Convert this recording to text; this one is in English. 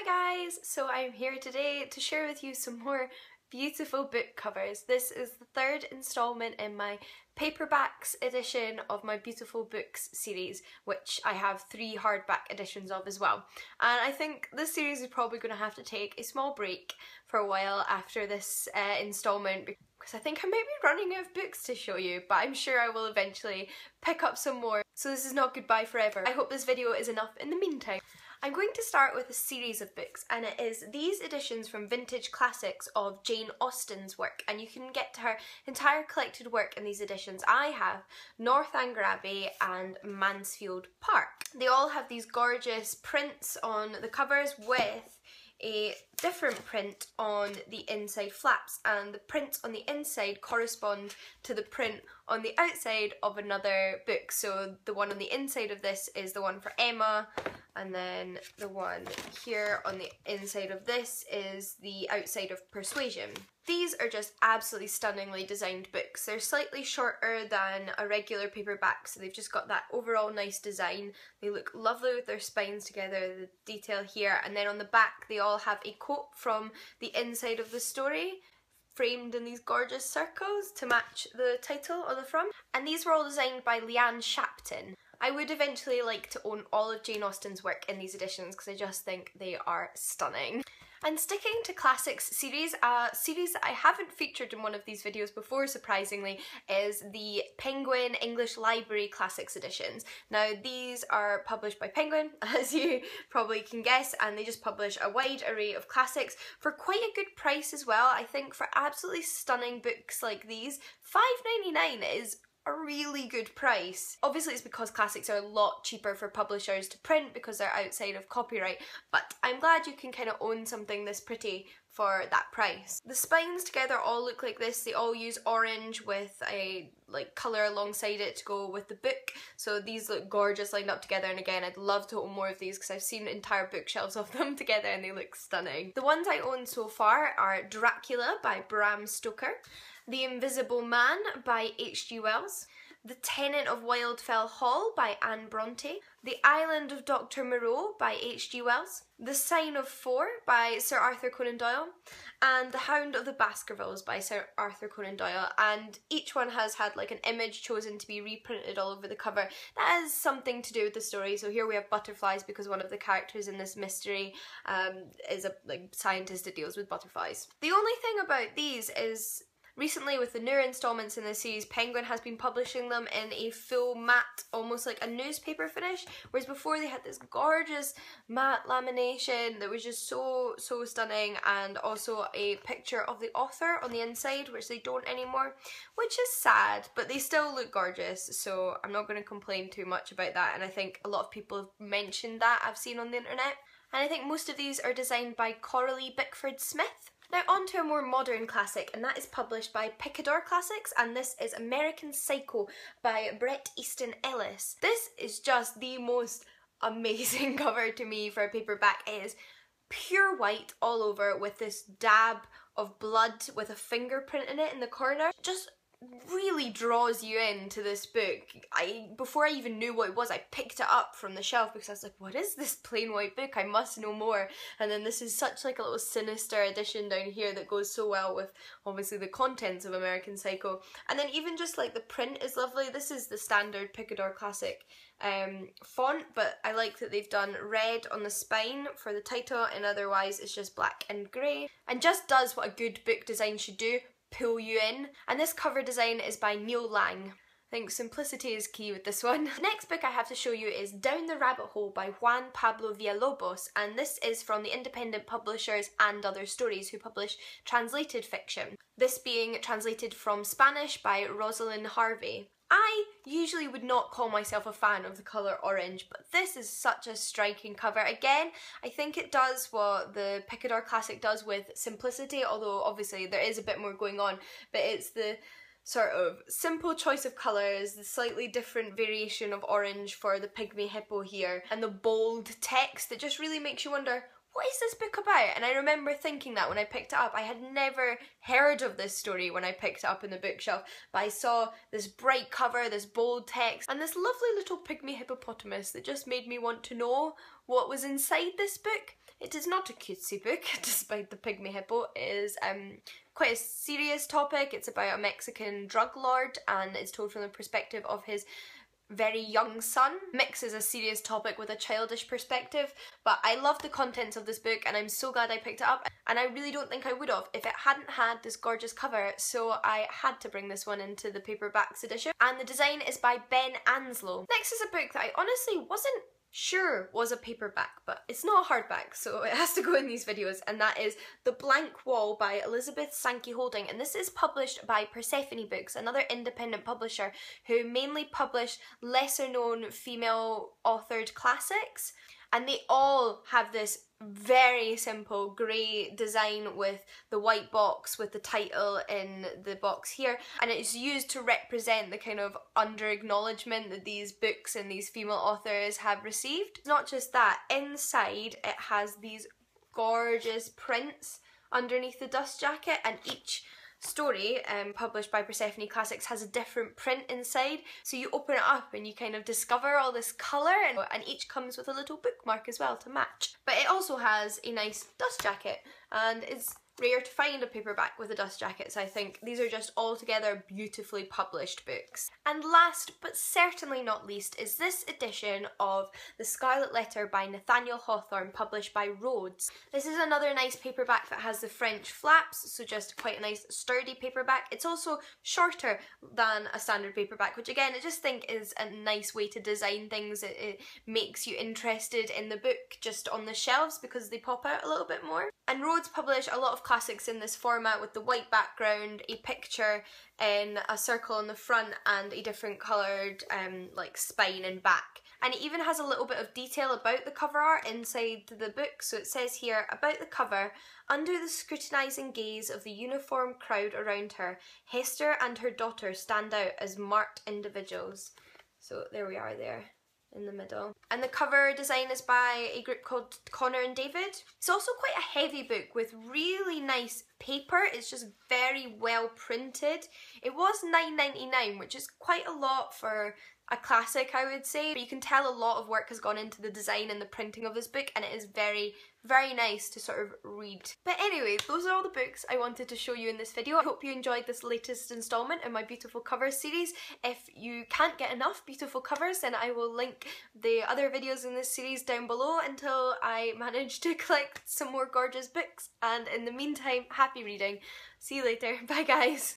Hi guys! So I'm here today to share with you some more beautiful book covers. This is the third installment in my Paperbacks edition of my Beautiful Books series, which I have 3 hardback editions of as well. And I think this series is probably going to have to take a small break for a while after this installment, because I think I might be running out of books to show you, but I'm sure I will eventually pick up some more. So this is not goodbye forever. I hope this video is enough in the meantime. I'm going to start with a series of books, and it is these editions from Vintage Classics of Jane Austen's work, and you can get to her entire collected work in these editions. I have Northanger Abbey and Mansfield Park. They all have these gorgeous prints on the covers with a different print on the inside flaps, and the prints on the inside correspond to the print on the outside of another book. So the one on the inside of this is the one for Emma, and then the one here on the inside of this is the outside of Persuasion. These are just absolutely stunningly designed books. They're slightly shorter than a regular paperback, so they've just got that overall nice design. They look lovely with their spines together, the detail here, and then on the back they all have a quote from the inside of the story, framed in these gorgeous circles to match the title on the front. And these were all designed by Leanne Shapton. I would eventually like to own all of Jane Austen's work in these editions because I just think they are stunning. And sticking to classics series, a series that I haven't featured in one of these videos before, surprisingly, is the Penguin English Library Classics editions. Now these are published by Penguin, as you probably can guess, and they just publish a wide array of classics for quite a good price as well. I think for absolutely stunning books like these, £5.99 is a really good price. Obviously it's because classics are a lot cheaper for publishers to print because they're outside of copyright, but I'm glad you can kind of own something this pretty for that price. The spines together all look like this. They all use orange with a colour alongside it to go with the book, so these look gorgeous lined up together, and again I'd love to own more of these because I've seen entire bookshelves of them together and they look stunning. The ones I own so far are Dracula by Bram Stoker, The Invisible Man by H.G. Wells, The Tenant of Wildfell Hall by Anne Bronte, The Island of Dr. Moreau by H.G. Wells, The Sign of Four by Sir Arthur Conan Doyle, and The Hound of the Baskervilles by Sir Arthur Conan Doyle. And each one has had like an image chosen to be reprinted all over the cover that has something to do with the story. So here we have butterflies because one of the characters in this mystery is a scientist that deals with butterflies. The only thing about these is, recently, with the newer installments in the series, Penguin has been publishing them in a full matte, almost like a newspaper finish, whereas before they had this gorgeous matte lamination that was just so stunning, and also a picture of the author on the inside, which they don't anymore, which is sad, but they still look gorgeous, so I'm not going to complain too much about that. And I think a lot of people have mentioned that I've seen on the internet, and I think most of these are designed by Coralie Bickford Smith. Now on to a more modern classic, and that is published by Picador Classics, and this is American Psycho by Bret Easton Ellis. This is just the most amazing cover to me for a paperback. It is pure white all over with this dab of blood with a fingerprint in it in the corner. Just really draws you into this book. Before I even knew what it was, I picked it up from the shelf because I was like, what is this plain white book? I must know more. And then this is such like a little sinister addition down here that goes so well with obviously the contents of American Psycho. And then even just like the print is lovely. This is the standard Picador Classic font, but I like that they've done red on the spine for the title, and otherwise it's just black and grey, and just does what a good book design should do: pull you in. And this cover design is by Neil Lang. I think simplicity is key with this one. The next book I have to show you is Down the Rabbit Hole by Juan Pablo Villalobos, and this is from the independent publishers And Other Stories, who publish translated fiction. This being translated from Spanish by Rosalind Harvey. I usually would not call myself a fan of the colour orange, but this is such a striking cover. Again, I think it does what the Picador Classic does with simplicity, although obviously there is a bit more going on, but it's the sort of simple choice of colours, the slightly different variation of orange for the pygmy hippo here, and the bold text that just really makes you wonder, what is this book about? And I remember thinking that when I picked it up. I had never heard of this story when I picked it up in the bookshelf, but I saw this bright cover, this bold text, and this lovely little pygmy hippopotamus that just made me want to know what was inside this book. It is not a cutesy book, despite the pygmy hippo. It is quite a serious topic. It's about a Mexican drug lord, and it's told from the perspective of his very young son. Mixes a serious topic with a childish perspective, but I love the contents of this book and I'm so glad I picked it up, and I really don't think I would have if it hadn't had this gorgeous cover, so I had to bring this one into the Paperbacks edition. And the design is by Ben Anslow. Next is a book that I honestly wasn't sure was a paperback, but it's not a hardback, so it has to go in these videos, and that is The Blank Wall by Elizabeth Sankey Holding, and this is published by Persephone Books, another independent publisher who mainly publish lesser known female authored classics, and they all have this very simple grey design with the white box with the title in the box here, and it's used to represent the kind of under acknowledgement that these books and these female authors have received. Not just that, inside it has these gorgeous prints underneath the dust jacket, and each story published by Persephone Classics has a different print inside, so you open it up and you kind of discover all this colour, and each comes with a little bookmark as well to match. But it also has a nice dust jacket, and it's rare to find a paperback with a dust jacket, so I think these are just altogether beautifully published books. And last but certainly not least is this edition of The Scarlet Letter by Nathaniel Hawthorne, published by Rhodes. This is another nice paperback that has the French flaps, so just quite a nice sturdy paperback. It's also shorter than a standard paperback, which again I just think is a nice way to design things. It makes you interested in the book just on the shelves because they pop out a little bit more. And Rhodes publish a lot of classics in this format with the white background, a picture in a circle in the front, and a different coloured like spine and back. And it even has a little bit of detail about the cover art inside the book. So it says here, about the cover, under the scrutinising gaze of the uniformed crowd around her, Hester and her daughter stand out as marked individuals. So there we are there in the middle. And the cover design is by a group called Connor and David. It's also quite a heavy book with really nice paper. It's just very well printed. It was $9.99, which is quite a lot for a classic, I would say. But you can tell a lot of work has gone into the design and the printing of this book, and it is very, very nice to sort of read. But anyway, those are all the books I wanted to show you in this video. I hope you enjoyed this latest installment in my beautiful covers series. If you can't get enough beautiful covers, then I will link the other videos in this series down below until I manage to collect some more gorgeous books. And in the meantime, happy reading. See you later. Bye guys.